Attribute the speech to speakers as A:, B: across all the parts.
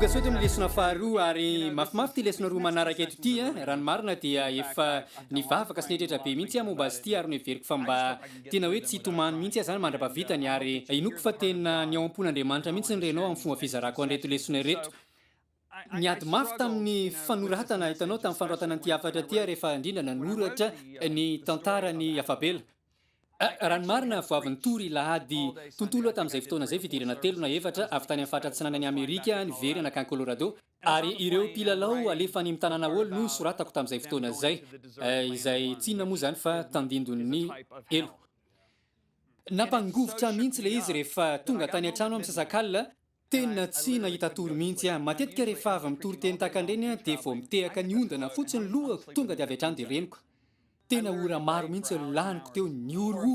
A: tonga soeto amin'ny lesona faharoa ary mafimafy ty lesona roa manaraka eto ity raha ny marina dia efa nivavaka sy netrehitra be mihitsy momba azy ity ary no heveriko fa mba tena hoe tsy hitomany mihitsy zany mandra-pavitany ary inoko fa tena ny ao am-pon'Andriamanitra mihitsy ny renao amin'ny fomba fizarako an'ireto lesona reto. Niady mafy tamin'ny fanoratana hitanao tamin'ny fanoratana ny afatra ty rehefa indrindra nanoratra ny tantarany Afabela. Raha ny marina vao avy nitory lahady tontolo tamin'izay fotoana izay fidirana 3 na 4 avy tany amin'ny faritra atsinanany Amerika nivery nakany Colorado ary ireo mpilalao alefa ny mitanana olo no soratako tamin'izay fotoana izay izay tsy inona moa zany fa tandindon'ny elo. Nampangovotra mihitsy le izy rehefa tonga tany an-trano amin'ny sasakalina tena tsy nahita tory mihitsy matetika rehefa avy mitory teny takan-dreny dia vao mitehaka ny ondana fotsiny lohako tonga dia avy hatrany dia reniko. Tena ora maro mihitsy laniko teo ny oro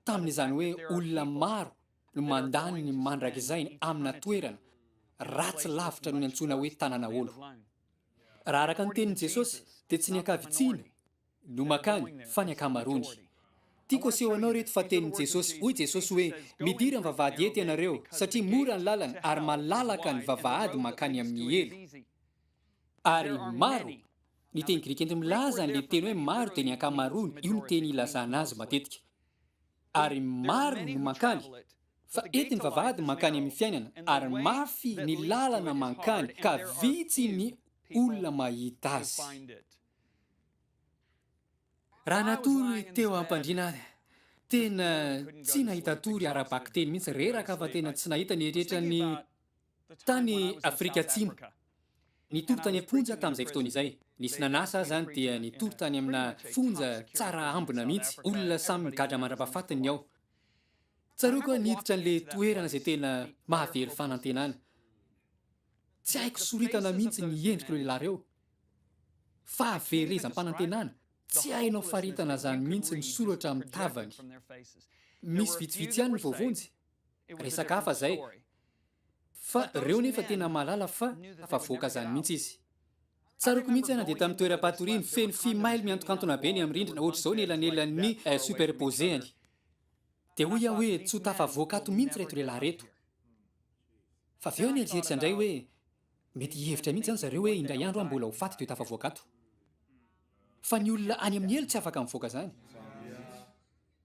A: tamin'izany hoe olona maro no mandany ny mandrakizay amina toerana ratsy lavitra no ny antsona hoe tanana olo. Raha araka ny tenin'i Jesosy dia tsy ny ankavitsiana no makany fa ny ankamaroany. Tiako aseho anao reto fa tenin'i Jesosy, hoy Jesosy hoe midira ny vavahady eto ianareo satria mora ny lalana ary malalaka ny vavahady makany amin'ny elo. Ary maro ny teny grika ento milaza ny teny hoe maro dia ny ankamaroany, io ny teny ilazana azy matetika. Ary maro no mankany, fa ety ny vavahady mankany amin'ny fiainana, ary mafy ny lalana mankany, ka vitsy ny olona mahita azy. Raha natory teo ampandriana tena tsy nahita tory ara-baky teny mihitsy, reraka fa tena tsy nahita ny eretra ny tany Afrika Atsimo. Nitory tany amponja tamin'izay fotoana izay. Nisy nanasa zany dia nitory tany amina fonja tsara ambina mihitsy. Olona samy migadra mandra-pahafatiny ao. Tsaroko koa niditra an'le toerana izay tena mahavery fanantenana. Tsy haiko soritana mihitsy ny endriko lehilahy reo. Fahaverezam-panantenana. Tsy hainao faritana zany mihitsy ny soratra amin'ny tavany. Misy vitsivitsy ihany ny voavonjy. Resaka hafa zay. Fa reo nefa tena malala fa voaka zany mihitsy izy. Tsaroko mihitsy ana dia tamin'ny toeram-patoriany feno fimaily miantokantona be ny amin'ny rindrina ohatr'izao ny elanelan'ny superposeany. Dia hoy aho hoe tsy ho tafavoaka ato mihitsy reto lehilahy reto. Fa avy eo nieritreritsa indray hoe mety hihevitra mihitsy zany zareo hoe indray andro mbola ho faty dia ho tafavoaka ato. Fa ny olona any amin'ny elo tsy afaka mivoaka zany.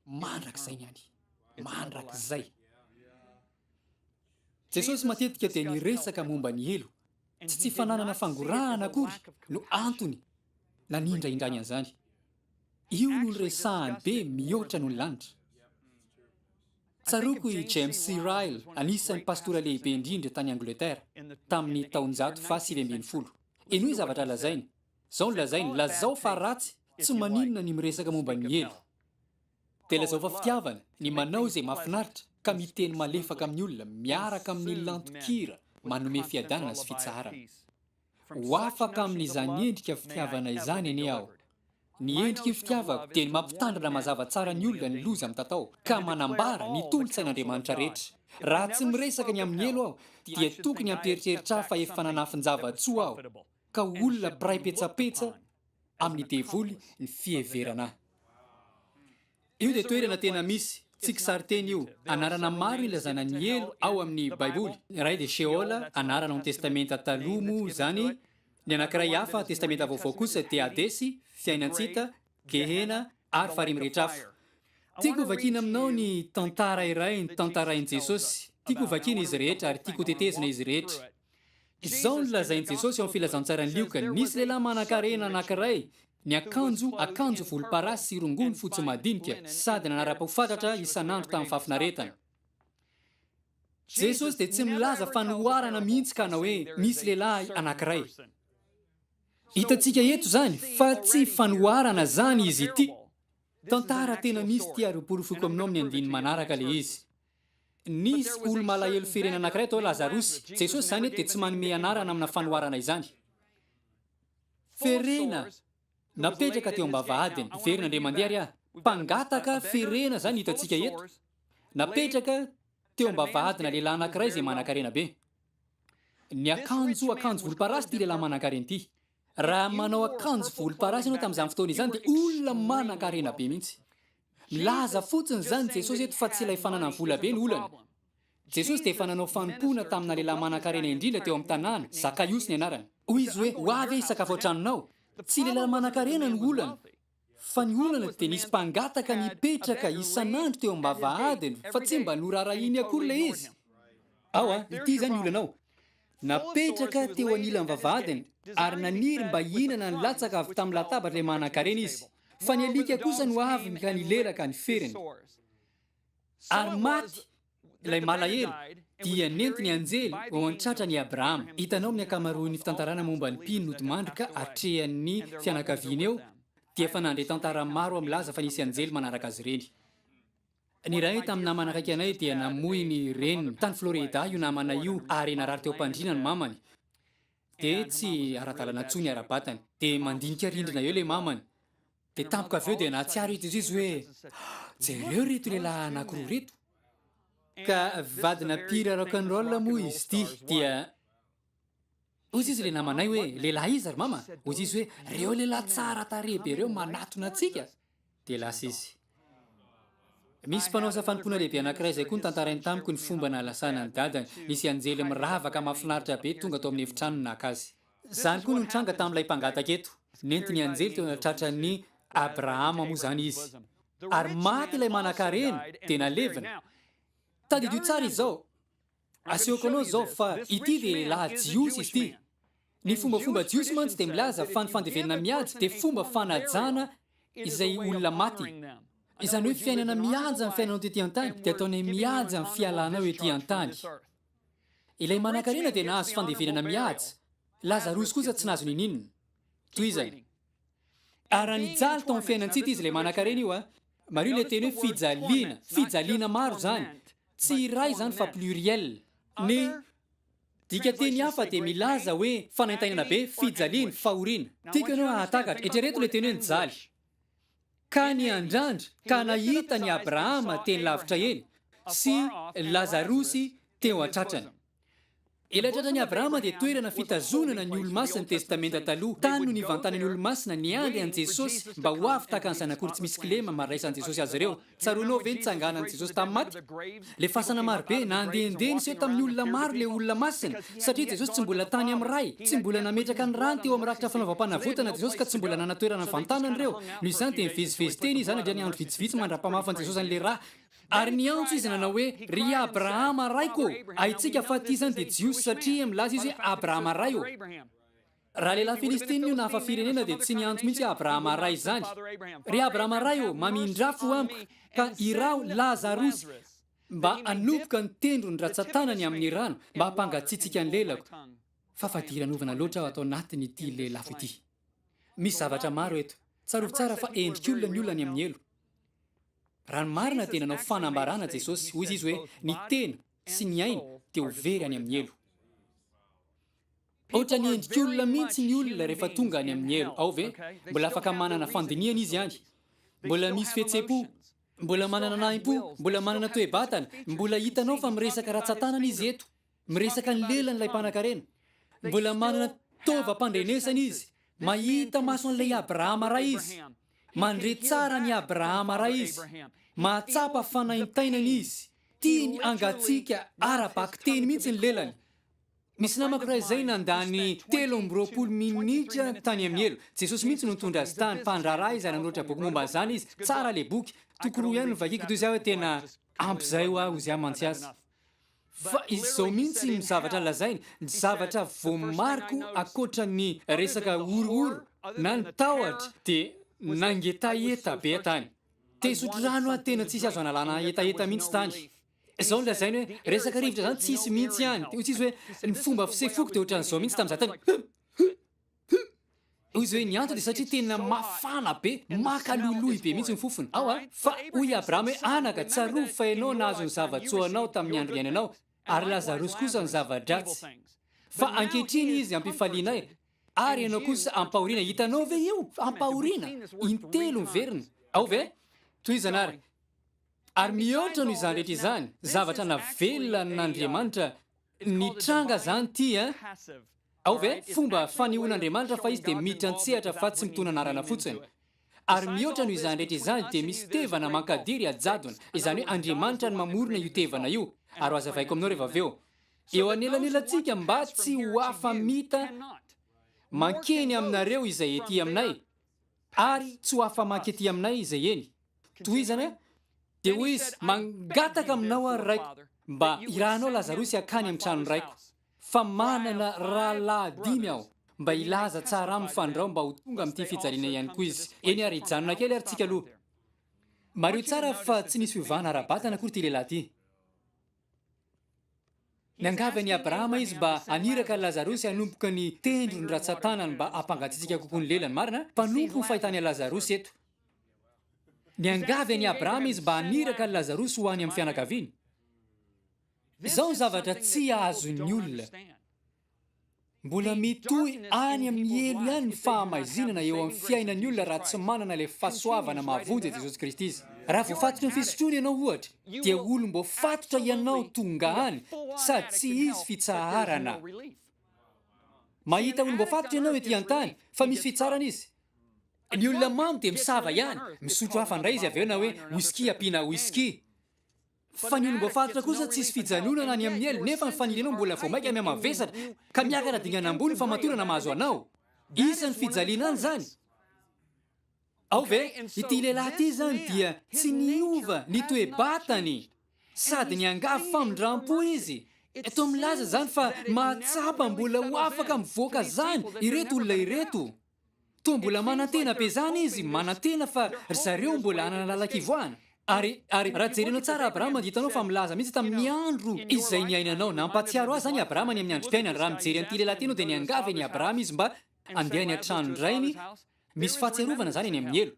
A: Mandrakizay ny any. Mandrakizay. Jesosy matetika dia niresaka momba ny elo. Tsy fananana fangorahana akory no antony nanindraindrany an'izany. Io no resahany be mihoatra noho ny lanitra. Tsaroko i James C. Ryle, anisan'ny pastora lehibe indrindra tany Angleterre, tamin'ny taonjato faha 720. Eno hoe zavatra lazainy. Zao ny lazainy, lazao fa ratsy, tsy maninona ny miresaka momba ny elo. Dia lazao fa fitiavana, ny manao izay mahafinaritra, ka miteny malefaka amin'ny olona, miaraka amin'ny lantokira, manome fiadanana sy fitsarana. Ho afaka amin'izany endrika fitiavana izany anie aho. Ny endriky fitiavako dia ny mampitandrina mazava tsara ny olona ny loza amin'ny tatao, ka manambara ny tolo-tsain'Andriamanitra rehetra. Raha tsy miresaka ny amin'ny elo aho, dia tokony hampieritreritra fa efa nanafin-java-tsoa aho, ka olona piray petsapetsa amin'ny devoly ny fieverana. Io dia toerana tena misy. Tsika sary teny io, anarana maro ilazana ny elo ao amin'ny Baiboly. Ny iray dia Sheola, anarana ao testamenta talomo zany. Ny anankiray hafa testamenta vaovao kosa dia Adesy, fiainantsita, Gehena ary farimy rehetra afo. Tiako vakiana aminao ny tantara iray, ny tantarain'i Jesosy. Tiako vakiana izy rehetra ary tiako tetezina izy rehetra. Izao no lazain'i Jesosy ao amin'ny filazantsarany lioka. Nisy lehilahy manan-karena anankiray. Ny akanjo volomparasy sy rongony fotsy madinika sady nanara-pahofantatra isan'andro tamin'ny fahafinaretana. Jesosy dia tsy milaza fanoharana mihitsy ka na hoe misy lehilahy anankiray. Hitantsika eto zany fa tsy fanoharana zany izy ity. Tantara tena misy ty ary porofoko aminao amin'ny andiny manaraka le izy. Nisy olo-malahelo firena anankiray atao Lazarosy. Jesosy zany dia tsy manome anarana amina fanoharana izany. Ferena napetraka teo am-bavahadiny, verina indray mandeha ary mpangataka ferena zany hitantsika eto. Napetraka teo am-bavahadina lehilahy anankiray izay manan-karena be. Ny akanjo volomparasy ty lehilahy manan-karena ity. Raha manao akanjo volomparasy ianao tamin'izany fotoana izany dia olona manan-karena be mihitsy. Milaza fotsiny zany Jesosy eto fa tsy ilay fananany vola be ny olana. jesosy dia efa nanao fanompona tamina lehilahy manan-karena indrindra teo amin'ny tanàna zakaiosy ny anarany hoy izy hoe ho avy hisakafo ao-tranonao tsy lehilahy manan-karena ny olana fa ny olana dia nisy mpangataka nipetraka isan'andro teo am-bavahadiny fa tsy mba norarahiny akory ilay izy ao ity izany ny olanao napetraka teo anilan'ny vavahadiny ary naniry mba hihinana ny latsaka avy tamin'ny latabatra ilay manan-karena izy fa ny alika kosa no avy ka nilelaka ny feriny ary maty ilay malahelo dia nentiny anjely ao an-tratra ny Abrahama. Hitanao amin'ny ankamaroan'ny fitantarana momba ny mpino nodimandrika atrehan'ny fianakaviany eo dia efa nandre tantara maro milaza fa nisy anjely manaraka azy ireny. Ny ray tamin'ny namana akaiky anay dia namoy ny reniny tany Florida io namana io ary narary teo am-pandriana ny mamany dia tsy ara-dalana tsony ara-batany dia mandinika rindrina eo ilay mamany dia tampoka avy eo dia nahatsiaro ito izy hoe jereo reto lehilahy anankiroa reto ka vadina pira rock'n'roll moa izy ity dia ozy izy le namanay hoe lehilahy izy ary mama ozy izy hoe reo lehilahy tsara tarebe reo manatona atsika dia lasa izy misy mpanao safanompoana lehibe anankiray izay koa ny tantarainy tamiko ny fomba nahalasana ny dadany nisy anjely miravaka mahafinaritra be tonga tao amin'ny efitrano naka azy izany koa no nitranga tamin'ilay mpangataka eto nentiny anjely teo anatratra-ny Abrahama moa izany izy ary maty ilay manan-karena dia nalevina tadidio tsara izao aseoko anao izao fa ity dia lehilahy jiosy izy ity ny fombafomba jiosy mantsy dia milaza fa ny fandevenana miady dia fomba fanajana izay olona maty izany hoe fiainana mianja ny fiainanao tety an-tany dia ataony mianja ny fialanao ety an-tany ilay manan-karena dia nahazo fandevenana mihaja Lazarosy kosa tsy nahazo ninina toy izany ary nijaly tao amin'ny fiainantsika izy ilay manan-karena io mario ilay teny hoe fijaliana maro izany tsy iray izany fa pluriel ny dika teny hafa dia milaza hoe fanaintainana be fijaliana fahoriana tiaka anao ahatakatra eritrereto ilay teny hoe nijaly ka ny andrandra ka nahita ny Abrahama teny lavitra eny sy Lazarosy teo an-tratrany ilay tratran'ny Abrahama dia toerana fitazonana ny olo-masina ny testamenta taloha tany no nivantana ny olo-masina ny andry an' Jesosy mba ho avy taka ny zanak'olo tsy misy kilema maraisan'i Jesosy azy ireo tsaroanao ve nitsanganan'i Jesosy tamin'ny maty le fasana marobe nandehandehany sy eo tamin'ny olona maro le olona masina satria Jesosy tsy mbola tany amin'ny ray tsy mbola nametraka ny rano teo amin'ny rakitra fanaovam-panavotana Jesosy ka tsy mbola nanatoerana ny vantanany ireo no izany dia mivezivezy teny izany andria ny andro vitsivitsy mandra-pamafan' Jesosy an'le raha ary ny antso izy nanao hoe ry Abrahama raiko haitsika fa ty izany dia jiosy satria milaza izy hoe Abrahama ray o raha lehilahy Filistiny io nahafa-firenena dia tsy niantso mihitsy Abrahama ray izany ry Abrahama ray o mamindrafo amiko ka irao Lazarosy mba anopoka ny tendro ny ratsan-tanany amin'ny rano mba hampangatsiatsika ny lelako fafadiranovana loatra aho atao anatiny ity lelafo ity misy zavatra maro eto tsarovy tsara fa endrik'olona ny olona ny amin'ny elo raha ny marina dia nanao fanambarana Jesosy hoy izy hoe ny tena sy ny aina dia ho very any amin'ny elo ohatra ny endrik'olona mihitsy ny olona rehefa tonga any amin'ny elo ao ve mbola afaka manana fandiniana izy ihany mbola misy fihetsem-po mbola manana naim-po mbola manana toe-batana mbola hitanao fa miresaka ratsan-tanana izy eto miresaka ny lelan'ilay mpanan-karena mbola manana taovam-pandrenesana izy mahita maso an'ilay Abrahama ray izy mandre tsara ny Abrahama ray izy mahatsapa fanaintainana izy tiany angatsika ara-baky teny mihitsy ny lelany misy namako raha izay nandany 13 minitra tany amin'ny elo Jesosy mihitsy no nitondra azy tany mpandraraha izy ary nanoatra boky momba izany izy tsara le boky tokoroa ihany no vakiko toy izay hoe tena ampy izay ho aho izy aho mantsy azy fa izao mihitsy ny zavatra lazainy ny zavatra voamariko akoatra ny resaka orooro na ny tahotra dia nangetaheta be tany te isotro rano aho tena tsisy azo analana etaeta mihitsy tany izao no lazainy hoe resaka rivotra izany tsisy mihitsy ihany dia ozy izy hoe ny fomba fisefoko dia ohatran'izao mihitsy tamin'izay tany izy hoe ny antony dia satria tena mafana be makalolohy be mihitsy ny fofony ao fa hoy Abrahama hoe anaka tsarovy fa ianao nahazo ny zava-tsoanao tamin'ny andro iainanao ary Lazarosy kosa ny zava-dratsy fa ankehitriny izy ampifaliana e ary ianao kosa ampahoriana hitanao ve io ampahoriana intelo miverina ao ve toy izanary ary mihoatra no izany rehetra izany zavatra navelona n'Andriamanitra nitranga zany ty ao ve fomba fanehoan'Andriamanitra fa izy dia miditra an-tsehatra fa tsy mitona anarana fotsiny ary mihoatra no izany rehetra izany dia misy tevana mankadiry ajadona izany hoe Andriamanitra no mamorona io tevana io ary ho azavaiko aminao rehefa avy eo anelanelantsika mba tsy ho afa-mita mankeny aminareo izay ety aminay ary tsy ho afa-maky ety aminay izay eny toy izany dia hoy izy mangataka aminao ary raiko mba irahanao lazarosy akany amin'ny tranony raiko fa manana rahalahy 5 aho mba ilaza tsara amin'ny fandrao mba ho tonga amin'ity fijaliana ihany koa izy eny ary janona kely ary tsika aloha mario tsara fa tsy nisy fiovahana ara-batana akory ty lehilahy ty niangavy any abrahama izy mba aniraka lazarosy hanompoka ny tendro ny ratsan-tanany mba hampangatsiatsika kokoa ny lelany marina mpanompo ny fahitany lazarosy eto niangavy any abrahama izy mba aniraka lazarosy ho any amin'ny fianakaviany izao ny zavatra tsy ahazon'ny olona mbola mitohy any amin'ny elo ihany ny fahamazinana eo amin'ny fiainan'ny olona raha tsy manana ilay fahasoavana mahavonjy Jesosy Kristy izy raha voafatotra ny fisotroana ianao ohatra dia olom-bo fatotra ianao tonga any sady tsy izy fitsaharana mahita olom-bo fatotra ianao ety an-tany fa misy fitsarana izy ny olona mamy dia misava ihany misotro hafa indray izy avy eo na hoe whisky ampiana whisky fa ny olom-bo fatotra kosa tsy isy fijanonana any amin'ny elo nefa ny fanilinao mbola vao maika amy amavesatra ka miakana dingana ambony ny famatorana mahazo anao isa ny fijaliana any zany ao ve ity lehilahy ty zany dia tsy niova ny toe-batany sady niangavy famindram-po izy eto milaza zany fa mahatsapa mbola ho afaka mivoaka zany ireto olona ireto to mbola manantena be zany izy manantena fa ry zareo mbola anana lalakivoana ary raha jerenao tsara abrahama dia hitanao fa milaza mihitsy tamin'ny andro izay niainanao nampatsiaro azy zany abrahama ny amin'ny androm-piainany raha mijery an'ity lehilahy ty anao dia niangavy any abrahama izy mba andehany an-trano indrainy misy fahatsiarovana zany any amin'ny elo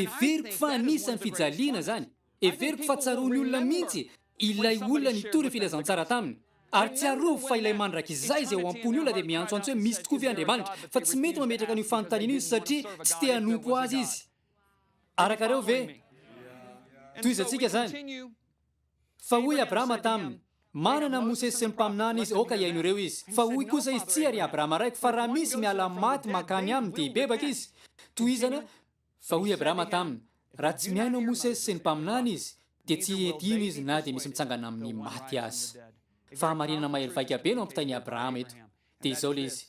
A: everiko fa anisan'ny fijaliana zany everiko fa tsaroany olona mihitsy ilay olona nitory filazantsara taminy ary tsy arovo fa ilay mandraka izay izay ho ampony olona dia miantsoantso hoe misy tokoa ve Andriamanitra fa tsy mety mametraka an'io fanontaniana izy satria tsy te hanompo azy izy arakareo ve toy izantsika zany fa hoy abrahama taminy manana mosesy sy ny mpaminany izy oka iaino ireo izy fa hoy kosa izy tsy ary abrahama raiko fa raha misy miala maty makany aminy dia hibebaka izy toy izana fa hoy abrahama taminy raha tsy miaino mosesy sy ny mpaminany izy dia tsy edino izy na dia misy mitsangana amin'ny maty azy fa hamarinana mahery vaika be no ampitainy abrahama eto dia izao le izy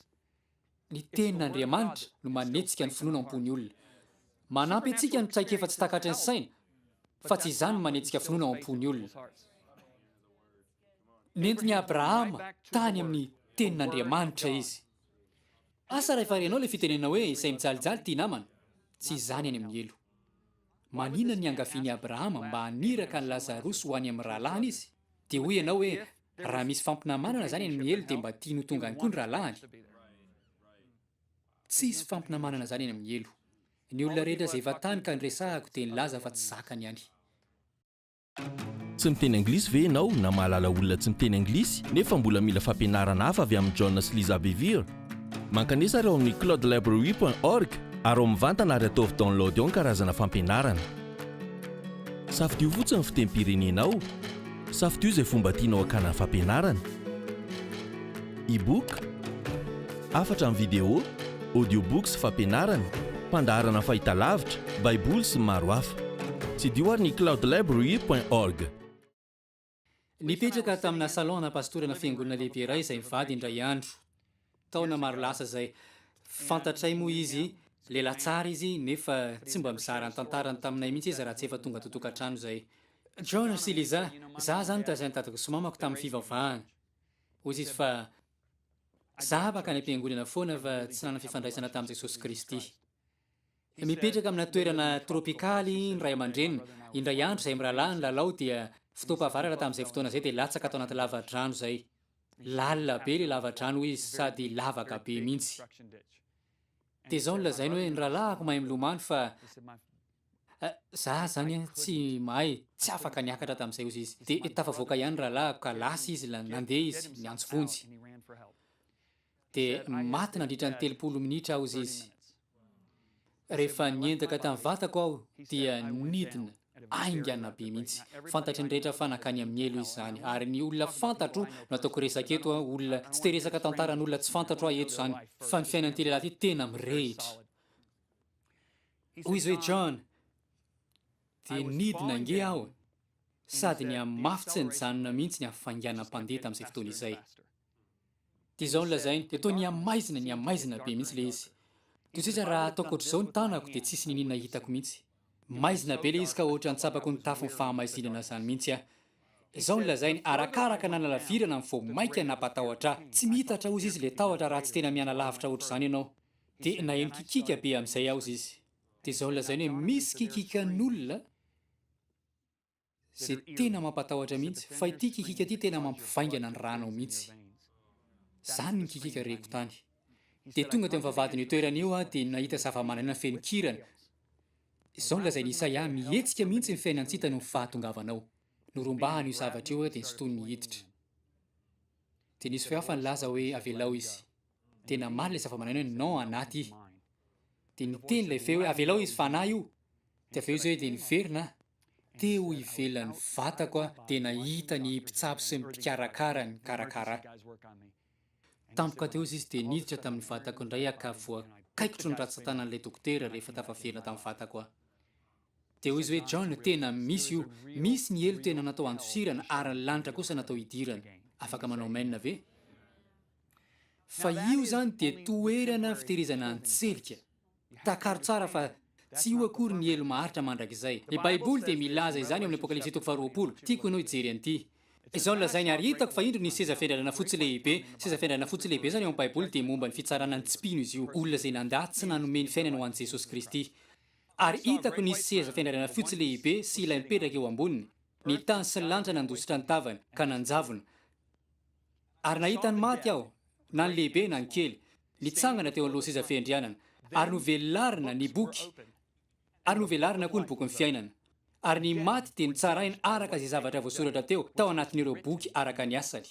A: ny tenin'Andriamanitra no manetsika ny finoana ambony olona manampy antsika ny traika efa tsy takatra ny saina fa tsy izany no manetsika finoana ao am-pony olona nentiny abrahama tany amin'ny tenin'Andriamanitra izy asa raha efa renao le fitenena hoe izay mijalijaly tia namana tsy izany any amin'ny elo manina ny angaviany abrahama mba haniraka ny lazarosy ho any amin'ny rahalahiny izy dia hoy ianao hoe raha misy fampinamanana zany any amin'ny elo dia mba tiano tonga any koa ny rahalahiny tsy isy fampinamanana zany any amin'ny elo ny olona rehetra izay efa tany ka nyresahako dia nilaza fa tsy zakany ihany
B: tsy miteny anglisy ve ianao na mahalala olona tsy miteny anglisy nefa mbola mila fampianarana hafa avy amin'ny John sy Liza Bevere mankanesa reo amin'ny cloudelibrary.org ary ao mivantana ary ataovy download ao ny karazana fampianarana safidio fotsiny fitempirenenao safidio izay fomba tianao hakana fampianarana e-book afatra amin'ny video audiobooks fampianarana mpandaharana fahitalavitra baiboly sy maro hafa tsy dio ary ny cloudelibrary.org
A: nipetraka tamina salona pastorana fiangonana lehibe iray izay mivady indray andro taona maro lasa zay fantatray moa izy lehilahy tsara izy nefa tsy mba mizara ny tantarany taminay mihitsy izy raha tsy efa tonga totokantrano zay John sy Liza za zany tazany tatako somamako tamin'ny fivavahana ozy izy fa za baka ny ampiangonana foana fa tsy nana fifandraisana tamin'i Jesosy Kristy mipetraka amina toerana tropikaly ny ray aman-dreniny indray andro zay mirahalahy ny lalao dia fotoam-pahavaratra tamin'izay fotoana zay dia latsaka atao anaty lavadrano zay lalina be le lavadrano izy sady lavaka be mihitsy dia zao nolazainy hoe ny rahalahako mahay milomano fa za zany tsy mahay tsy afaka niakatra tamin'izay ozy izy dia tafavoaka ihany rahalahako ka lasa izy nandeha izy niantso vonjy dia maty nandritra ny 30 minitra aho izy izy rehefa niendaka tamin'ny vatako aho dia nidina aingana be mihitsy fantatry ny rehetra fa nakany amin'ny elo izy zany ary ny olona fantatro no ataoko resaka eto olona tsy te resaka tantaran'olona tsy fantatro aho eto zany fa ny fiainan'ny lehilahy ty tena mirehitra hoy izy hoe John dia nidina nge aho sady ny amafy tsy nyjanona mihitsy ny afanganam-pandeha tamin'izay fotoana izay. Dia izao no lazainy, dia toa ny amaizina be mihitsy le izy. Toy sisa raha ataoko ohatr'izao ny tanako dia tsisy ninina hitako mihitsy. Maizina be le izy ka ohatra ny tsapako ny tafon'ny fahamaizinana izany mihitsy aho. Izao no lazainy arakaraka nanalavirana ny vao maika napatahotra ahy. Tsy mihitatra ozy izy le tahotra raha tsy tena miana lavitra ohatr'izany ianao. Dia naheno kikika be amin'izay aho izy. Dia izao no lazainy hoe misy kikikan'olona izay tena mampatahotra mihitsy, fa ity kikika ity tena mampivaingana ny ranao mihitsy. Zany ny kikika reko tany. Dia tonga teo amin'ny vavahadiny io toerana io dia nahita zava-mananaina feno kirana. Izao no lazainy Isaia mihetsika mihitsy ny fiainantsika no fahatongavanao. Norombahana io zavatra io dia nisotony ny hiditra. Dia nisy fehafa nilaza hoe avelao izy. Tena maly ilay zava-mananaina non anaty. Dia niteny ilay feo hoe avelao izy fa nahy io. Dia aveo izy hoe dia niverina aho. Teo ivelan'ny vatako dia nahita ny mpitsabo sy ny mpikarakara ny karakara. Tampoka teo izy dia niditra tamin'ny vatako indray ka voakaikotro ny ratsan-tanan'ilay dokotera rehefa tafaverina tamin'ny vatako aho. Dia hoy izy hoe John tena misy io, misy ny elo tena natao andosirana ary ny lanitra kosa natao hidirana. Afaka manao mainna ve? Fa io zany dia toerana fitehirizana antselika. Takaro tsara fa tsy io akory ny elo maharitra mandrakizay. Ny Baiboly dia milaza izany eo amin'ny Apokalipsy 7:20. Tiako ianao hijery an'ity. Izao no lazainy ary hitako fa indro ny seza fiandrarana fotsy lehibe. Seza fiandrarana fotsy lehibe zany eo amin'ny Baiboly dia momba ny fitsarana ny tsipino izy io. Olona izay nandaty tsy nanome ny fiainana ho an'i Jesosy Kristy. Ary hitako ny seza fiandrarana fotsy lehibe sy ilay mipetraka eo amboniny. Ny tany sy ny lanitra nandositra ny tavany ka nanjavona. Ary nahita ny maty aho, na ny lehibe na ny kely, nitsangana teo aloha seza fiandrianana. Ary novelarina ny boky. Ary novelarina koa ny boky ny fiainana. Ary ny maty dia nitsaraina araka izay zavatra voasoratra tao anatin'ireo boky araka ny asany.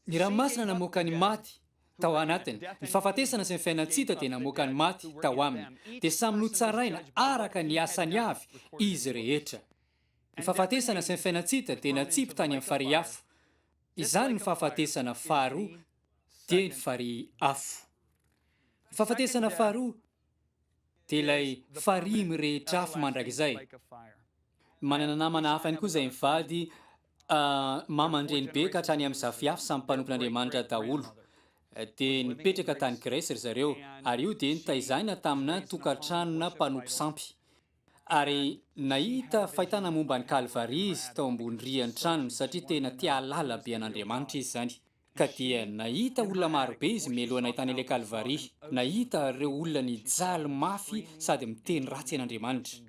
A: Ny ranomasina namoaka ny maty tao anatiny. Ny fahafatesana sy ny fiainantsika dia namoaka ny maty tao aminy. Dia samy notsaraina araka ny asany avy izy rehetra. Ny fahafatesana sy ny fiainantsika dia natsipy tany amin'ny farihy afo. Izany ny fahafatesana faharoa dia ny farihy afo. Ny fahafatesana faharoa dia ilay farihy mirehetra afo mandrakizay. Manana namana hafa ihany koa izay mivady mamandreny be ka hatrany amin'ny zafiafo samy mpanompon'Andriamanitra daholo. Dia nipetraka tany Grèce ry zareo, ary io dia nitaizana tamina tokantranona mpanompo sampy. Ary nahita fahitana momba ny Kalvaria izy tao ambony rihana tranony satria tena tia halala be an'Andriamanitra izy zany. Ka dia nahita olona marobe izy mialoha nahitana ilay Kalvaria. Nahita ireo olona nijaly mafy sady miteny ratsy an'Andriamanitra.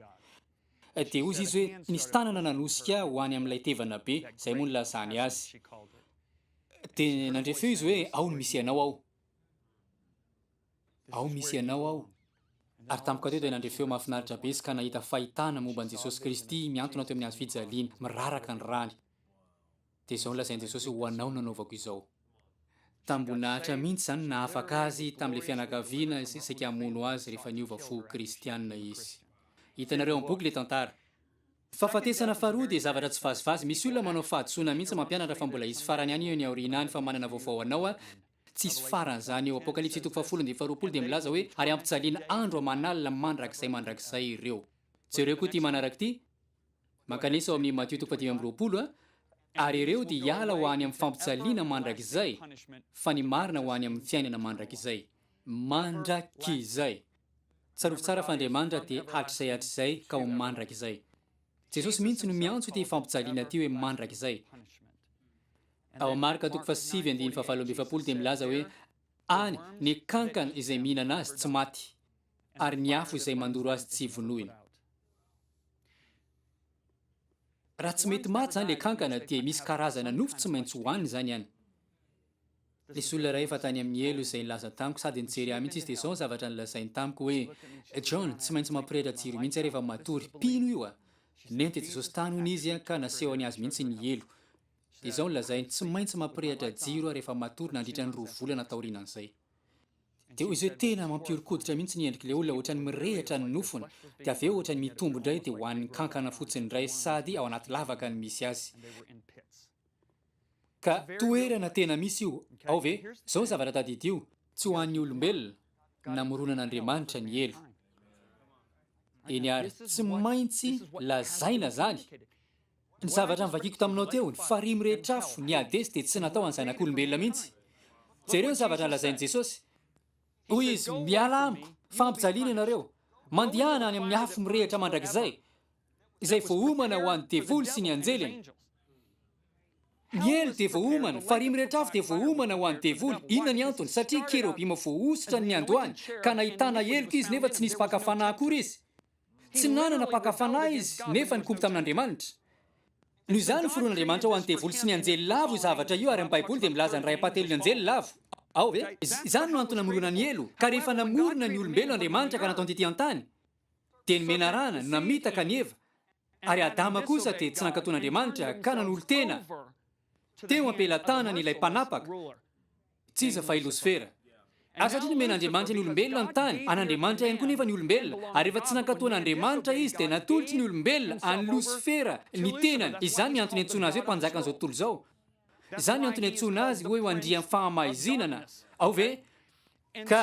A: Dia hoy izy hoe nisy tanana nanosika ho any amin'ilay tevana be, izay moa no lazany azy. Dia nandrefeo izy hoe ao no misy anao ao. Ao misy anao ao. Ary tampoka teo dia nandrefeo mahafinaritra be izy ka nahita fahitana momba an'i Jesosy Kristy miantona teo amin'ny hazo fijaliana, miraraka ny rany. Dia izao no lazain'i Jesosy ho anao nanaovako izao. Tambonahitra mihitsy zany nahafaka azy tamin'ilay fianakaviana izay saika hamono azy rehefa niova fo kristianina izy. Hitanareo amin'ny boky ilay tantara. Fahafatesana faharoa dia zavatra tsy vazivazy. Misy olona manao fahadisoana mihitsy mampianatra fa mbola izy farany ihany eo ny aoriana any fa manana vaovao anao tsisy faran'izany eo. Apokalipsy 7:20 dia milaza hoe ary ampijaliana andro aman'alina mandrakizay ireo. Jereo koa ity manaraka ity. Makanisa ao amin'ny Matthieu 5:20 ary ireo dia hiala ho any amin'ny fampijaliana mandrakizay fa ny marina ho any amin'ny fiainana mandrakizay. Mandrakizay. Tsarovy tsara fa Andriamanitra dia hatrizay ka ho mandrakizay. Jesosy mihitsy no miantso ity fampijaliana ity hoe mandrakizay. Ao Marka 7:7 dia milaza hoe any ny kankana izay mihinana azy tsy maty ary ny afo izay mandoro azy tsy vonoina. Raha tsy mety maty zany le kankana dia misy karazana nofo tsy maintsy hohaniny zany ihany. Nisy olona iray efa tany amin'ny elo izay nilaza tamiko sady nijery ahy mihitsy izy dia izao ny zavatra nilazainy tamiko hoe John tsy maintsy mampirehitra jiro mihitsy rehefa matory. Pino io a? Nentiny Jesosy tany hono izy ka nasehony azy mihitsy ny elo. Dia izao no lazainy tsy maintsy mampirehitra jiro rehefa matory nandritra ny 2 volana taorianan'izay. Dia hoy izy hoe tena mampiorikoditra mihitsy ny endrik'ilay olona ohatrany mirehitra ny nofony. Dia aveo ohatrany mitombo indray dia hoan'ny kankana fotsiny indray sady ao anaty lavaka ny misy azy. Ka toerana tena misy io. Ao ve? Izao zavatra tadidy io. Tsy ho an'ny olombelona namoronan'Andriamanitra ny elo. Eny ary tsy maintsy lazaina zany. ny zavatra mivakiko taminao teo ny farimy rehetrafo ny adesy dia tsy natao any zanak'olombelona mihitsy jereo ny zavatra nalazain'i jesosy hoy izy miala amiko fampijaliana ianareo mandehana any amin'ny afo mirehitra mandrakizay izay voaomana ho an'ny devoly sy ny anjeliny ny elo dia voaomana farimy rehetrafo dia voaomana ho an'ny devoly inona ny antony satria kerobima voaositra ny andohany ka nahitana eloko izy nefa tsy nisy mpakafanahy akory izy tsy nanana mpakafanahy izy nefa nikompy tamin'Andriamanitra noho izany ny foroan'Andriamanitra ho an'ny devoly sy ny anjely lavo zavatra io ary amin'ny baiboly dia milaza ny ray apatelo ny anjely lavo ao ve izany no antony namorona ny elo ka rehefa namorona ny olombelo Andriamanitra ka natao tety an-tany dia nomena rana namitaka ny Eva ary Adama kosa dia tsy nankatoan'Andriamanitra ka nanolo-tena teo ampelantanany ilay mpanapaka tsy iza fa i Losifera ary satria nomen'Andriamanitra ny olombelona ny tany an'Andriamanitra ihany koa nefa ny olombelona ary rehefa tsy nankatoan'Andriamanitra izy dia natolotry ny olombelona any Losifera ny tenany izany ny antony antsoina azy hoe mpanjakan'izao tontolo izao izany ny antony antsoina azy hoe ho andria amin'ny fahamahizinana ao ve ka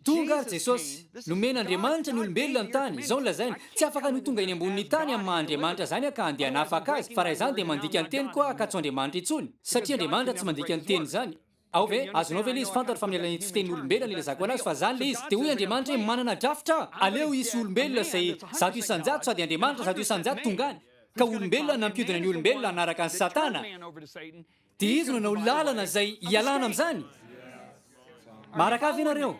A: tonga ary Jesosy nomen'Andriamanitra ny olombelona ny tany izao ny lazainy tsy afaka no tonga eny ambonin'ny tany amin'ny maha-Andriamanitra zany ka handeha hanafaka azy fa raha izany dia mandika ny teny koa ka tsy Andriamanitra intsony satria Andriamanitra tsy mandika ny teny zany ao ve azonao ve le izy fantatra fa amin'ny fitenin'ny olombelona ny ilazako anazy fa zany le izy dia hoy Andriamanitra hoe manana drafitra aleo isy olombelona izay zato isan-jato sady Andriamanitra zato isan-jato tonga any ka olombelona nampiodina ny olombelona hanaraka ny Satana dia izy no nanao lalana izay hialana amin'izany maraka avy ianareo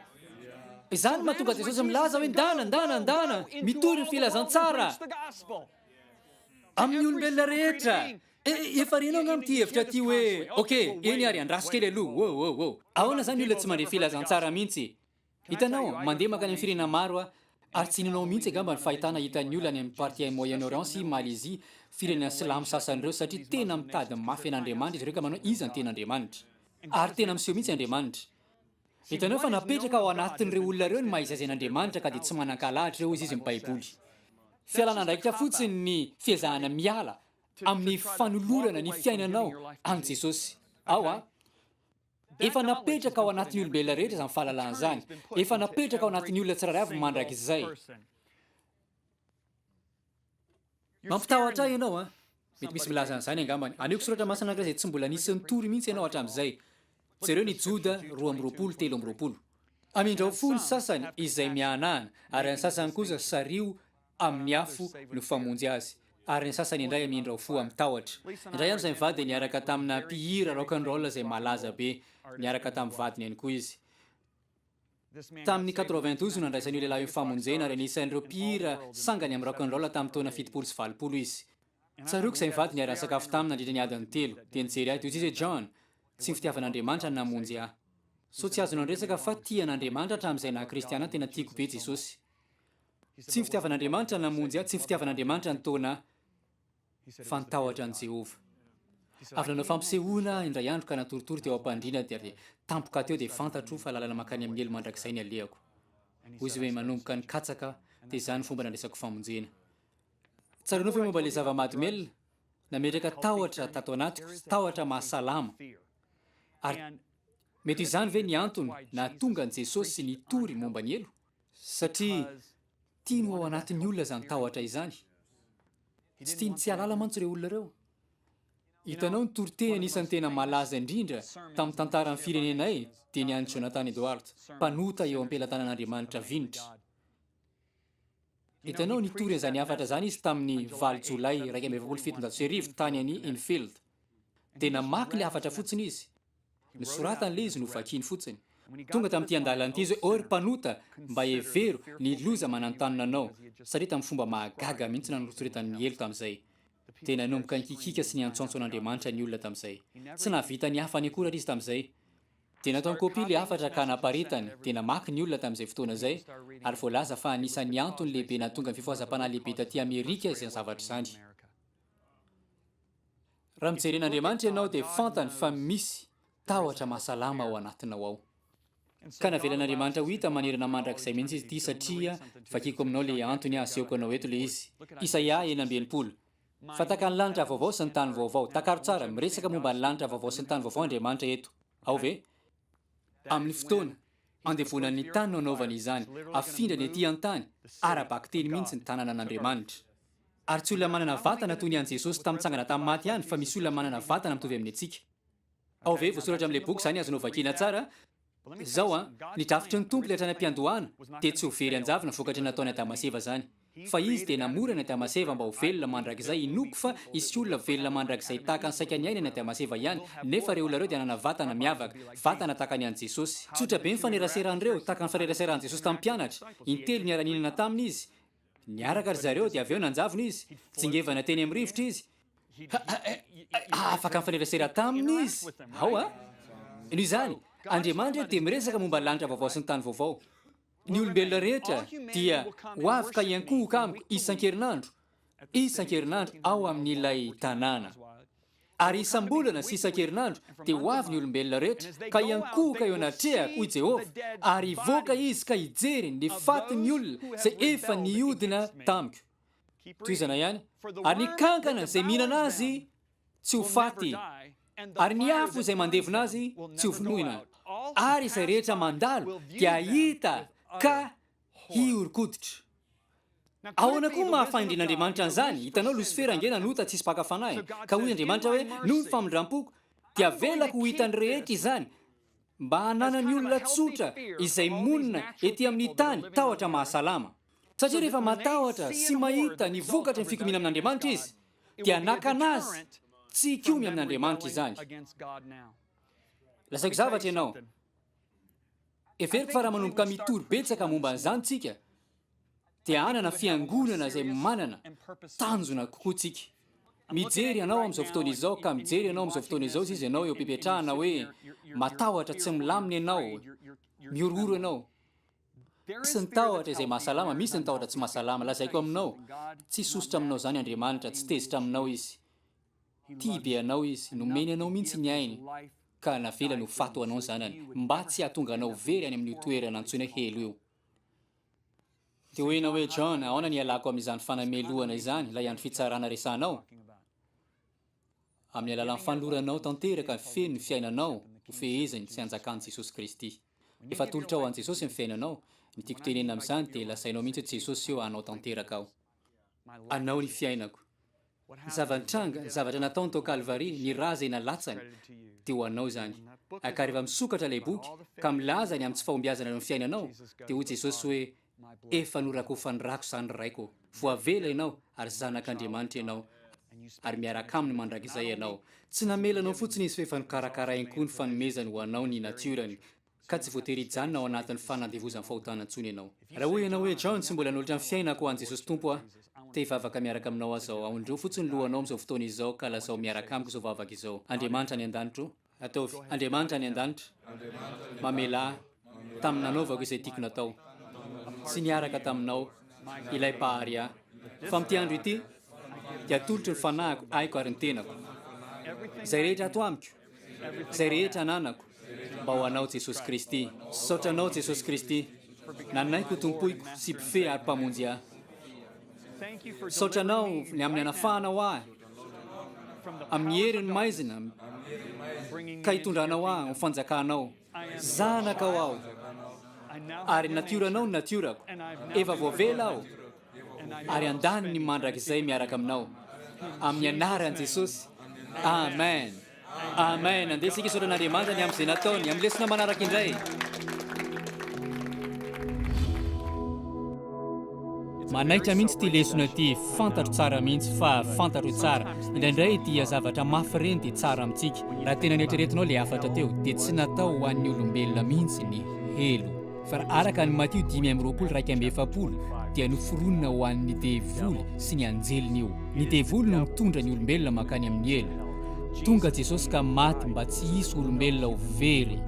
A: izany mahatonga Jesosy milaza hoe ndana mitory ny filazantsara amin'ny olombelona rehetra efa renao nga mity hevitra ty hoe okey eny ary andraso kely aloha ahoana zany olona tsy mandre filazantsara mihitsy hitanao mandeha makany amin'ny firenena maro ary tsy inanao mihitsy angamba ny fahitana hitan'ny olona any amin'ny parti Moyen-Orient sy Malaisie firenena silamo sasan'ireo satria tena mitady mafy an'Andriamanitra izy ireo ka manao iza ny ten'Andriamanitra ary tena miseho mihitsy Andriamanitra hitanao fa napetraka ao anatin'ireo olona ireo ny maha-izazy an'Andriamanitra ka dia tsy manan-kalahatra ireo izy amin'ny baiboly fialana andraikitra fotsiny ny fiezahana miala amin'ny fanolorana ny fiainanao any Jesosy ao efa napetraka ao anatin'ny olombelona rehetra izany fahalalana zany efa napetraka ao anatin'ny olona tsirairay avy mandrakizay mampitahotra ahy ianao mety misy milaza an'izany angambany aneoko soratra masina ankiray izay tsy mbola nisy nitory mihitsy ianao hatramin'izay jereo ny Joda 2:20 3:20 amindrao fo ny sasany izay mianahana ary ny sasany kosa sario amin'ny afo no famonjy azy ary ny sasany indray amindrao fo amin'ny tahotra indray ihany izay mivady niaraka tamina mpihira rock and roll izay malaza be niaraka tamin'ny vadiny ihany koa izy tamin'ny 92 no nandraisany io lehilahy famonjena ary anisan'ireo mpihira sangany amin'ny rock and roll tamin'ny taona 7 sy 20 izy tsaroako izay mivady niaraka sakafo taminy nandritra ny adiny 3 dia nijery ahy toy izy hoe John tsy ny fitiavan'Andriamanitra ny namonjy ahy so tsy azonao resaka fa tian'Andriamanitra hatramin'izay na kristiana tena tiako be Jesosy tsy ny fitiavan'Andriamanitra ny namonjy ahy tsy ny fitiavan'Andriamanitra ny taona fa nitahotra an' Jehova avy nanao fampisehoana indray andro ka natoritory teo am-pandriana dia tampoka teo dia fantatro fa lalana makany amin'ny elo mandrakizay ny alehako hoy izy hoe manomboka ny katsaka dia izany fomba nandresako famonjena tsaranao fa momba le zava-mahadomelona nametraka tahotra tato anatiko tahotra mahasalama ary mety izany ve ny antony nahatonga an' Jesosy nitory momba ny elo satria tia no ao anatin'ny olona zany tahotra izany tsy tiany tsy halala mantsy ireo olona ireo hitanao ny toriteny anisan'ny tena malaza indrindra tamin'ny tantaran'ny firenenay dia ny an'i Jonathan Edwards mpanota eo am-pelantanan'Andriamanitra vinitra hitanao nitory an'izany afatra zany izy tamin'ny 9 Jolay 1977 tany any Enfield dia namaky le afatra fotsiny izy nisoratan'le izy no vakiany fotsiny tonga tamin'ity andalana ity izy hoe ry mpanota mba hevero ny loza manantanina anao satria tamin'ny fomba mahagaga mihitsy nanotoretan'ny elo tamin'izay dia nanomboka nikikika sy ny antsoantso an'Andriamanitra ny olona tamin'izay tsy nahavita ny hafa ny akory ary izy tamin'izay dia natao ny kopia le afatra ka naparitany dia namaky ny olona tamin'izay fotoana izay ary voalaza fa anisan'ny antony lehibe nahatonga ny fifohazam-panahy lehibe taty Amerika izay zavatra izany raha mijeren'Andriamanitra ianao dia fantany fa misy tahotra mahasalama ao anatinao ao ka navelan'Andriamanitra ho hita manerana mandrakizay mihitsy izy ity satria vakiko aminao le antony asehoko anao eto le izy Isaia 9:20 fa taka ny lanitra vaovao sy ny tany vaovao takaro tsara miresaka momba ny lanitra vaovao sy ny tany vaovao Andriamanitra eto ao ve amin'ny fotoana andevonan'ny tany no anaovana izany afindra ny ety an-tany arabaky teny mihitsy ny tanana an'Andriamanitra ary tsy olona manana vatana toy ny an' jesosy tamin'ntsangana tamin'ny maty ihany fa misy olona manana vatana mitovy amin'ny antsika ao ve voasoratra amin'ilay boky zany azonao vakiana tsara zao ny drafitry ny tompo letra ny ampiandohana dia tsy ho very anjavina vokatry nataony Adamaseva zany fa izy dia namora ny Adamaseva mba ho velona mandrakizay inoko fa isy olona velona mandrakizay tahaka ny saika ny aina ny Adamaseva ihany nefa ireo olona ireo dia nanana vatana miavaka vatana tahaka ny an' Jesosy tsotra be ny faneraseran'ireo tahaka ny faneraseran'i Jesosy tamin'ny mpianatra intelo ny araninana taminy izy niaraka ry zareo dia avy eo nanjavona izy tsingevana teny amin'ny rivotra izy afaka mifanerasera taminy izy ao a noho izany Andriamanitra dia miresaka momba lanitra vaovao sy ny tany vaovao ny olombelona rehetra dia ho avy ka iankohoka amiko isan-kerinandro ao amin'ilay tanàna ary isam-bolana sy isan-kerinandro dia ho avy ny olombelona rehetra ka iankohoka eo anatrehako hoy Jehovah ary ivoaka izy ka hijery ny fatin'ny olona izay efa niodina tamiko toizana ihany ary ny kankana izay mihinana azy tsy ho faty ary ny afo izay mandevona azy tsy ho vonoina ary izay rehetra mandalo dia hita ka hiorokoditra ahoana koa mahafaindrin'Andriamanitra an'izany hitanao Losifera ange nanota tsisy baka fanahy ka hoy Andriamanitra hoe noho ny famindram-poko dia velako ho hitany rehetra izany mba hananany olona tsotra izay monina ety amin'ny tany tahotra mahasalama satria rehefa matahotra sy mahita ny vokatra ny fikomina amin'Andriamanitra izy dia nakanazy tsy komy amin'Andriamanitra izany lazaiko zavatra ianao everiko fa raha manomboka mitory betsaka momba an'izany tsika dia anana fiangonana izay manana tanjona kokoa tsika mijery ianao amin'izao fotoana izao ka mijery ianao amin'izao fotoana izao izy ianao eo ampipetrahana hoe matahotra tsy milamina ianao miororo ianao misy ny tahotra izay mahasalama misy ny tahotra tsy mahasalama lazaiko aminao tsy sosotra aminao zany Andriamanitra tsy tezitra aminao izy tia be anao izy nomeny anao mihitsy ny ainy ka navela no fato anao zanany mba tsy hahatonga anao very any amin'ny toerana antsoina helo eo dia hoena hoe John ahoana ny alako amin'izany fanamelohana izany ilay andro fitsarana resanao amin'ny alalan'ny fanoloranao tanteraka feno ny fiainanao ho fehezany sy anjakan'i Jesosy Kristy efa tolotra ao an' Jesosy ny fiainanao ny tiako tenena amin'izany dia lazainao mihitsy hoe Jesosy eo anao tanteraka ao anao ny fiainako ny zava-nitranga ny zavatra nataony tao Kalvaria ny raha izay nalatsany dia ho anao zany ka rehefa misokatra ilay boky ka milaza ny amin'ny tsy fahombiazana ny fiainanao dia hoy Jesosy hoe efa norakofany rako izany raiko voavela ianao ary zanak'Andriamanitra ianao ary miaraka aminy mandrakizay ianao tsy namelanao fotsiny izy fa efa nikarakarainy koa ny fanomezany ho anao ny natiorany ka tsy voatery hijanona ao anatin'ny fanandevozan'ny fahotana antsony ianao raha hoy ianao hoe John tsy mbola nolotra ny fiainako an' Jesosy Tompo te hivavaka miaraka aminao azao aondreo fotsiny lohanao amin'izao fotoana izao ka lazao miaraka amiko izao vavaka izao Andriamanitra ny an-danitro ataovy Andriamanitra ny an-danitra mamelahy tamin'ny nanaovako izay tiako natao sy niaraka taminao ilay mpahary ahy fa amin'ity andro ity dia tolotry ny fanahiko aiko ary ny tenako izay rehetra ato amiko izay rehetra ananako mba ho anao Jesosy Kristy saotranao Jesosy Kristy nanaiko tompoiko sy mpife ary mpamonjy ahy saotranao ny amin'ny anafahanao ahy amin'ny herin'ny maizina ka hitondranao ahy ho fanjakanao zanakao aho ary natioranao ny natiorako efa voavela aho ary andany ny mandrakizay miaraka aminao amin'ny anaran'i Jesosy amen amen andeha isika isaotra an'Andriamanitra ny amin'izay nataony amin'ny lesona manaraka indray manaitra mihitsy ty lesona ty fantatro tsara mihitsy fa fantatro tsara indraindray dia zavatra mafy reny dia tsara amintsika raha tena nieritreretinao le afatra teo dia tsy natao ho an'ny olombelona mihitsy ny helo fa raha araka ny Matio 10:7 dia noforonina ho an'ny devoly sy ny anjeliny io ny devoly no mitondra ny olombelona makany amin'ny elo tonga Jesosy ka maty mba tsy hisy olombelona ho very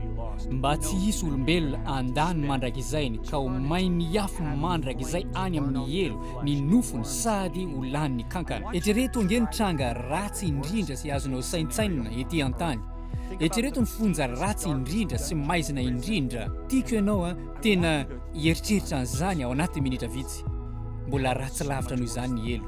A: mba tsy hisy olombelona andany mandrakizainy ka ho mai ny afo mandrakizay any amin'ny elo ny nofony sady ho lany ny kankana eritrereto ange ny tranga ratsy indrindra sy azonao saintsainina ety an-tany eritrereto ny fonja ratsy indrindra sy maizina indrindra tiako ianao tena hieritreritra an'izany ao anaty minitra vitsy mbola ratsy lavitra noho izany ny elo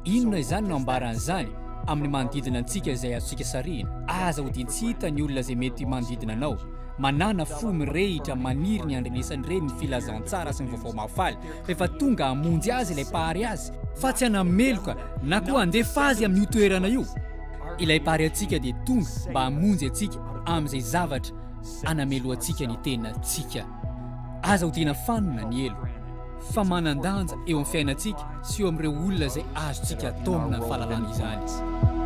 A: inona izany no ambaran'izany amin'ny manodidina antsika izay azontsika sarihina aza ho dia tsy hita ny olona izay mety manodidina anao manana fo mirehitra maniry ny andrenesany reny ny filazantsara sy ny vaovao mahafaly rehefa tonga hamonjy azy ilay pahary azy fa tsy hanameloka na koa handefa azy amin'io toerana io. Ilay pary antsika dia tonga mba hamonjy antsika amin'izay zavatra hanamelo antsika ny teninantsika. Aza ho tena fanona ny elo fa manan-danja eo amin'ny fiainantsika sy eo amin'ireo olona izay azontsika atao amina fahalalana izany.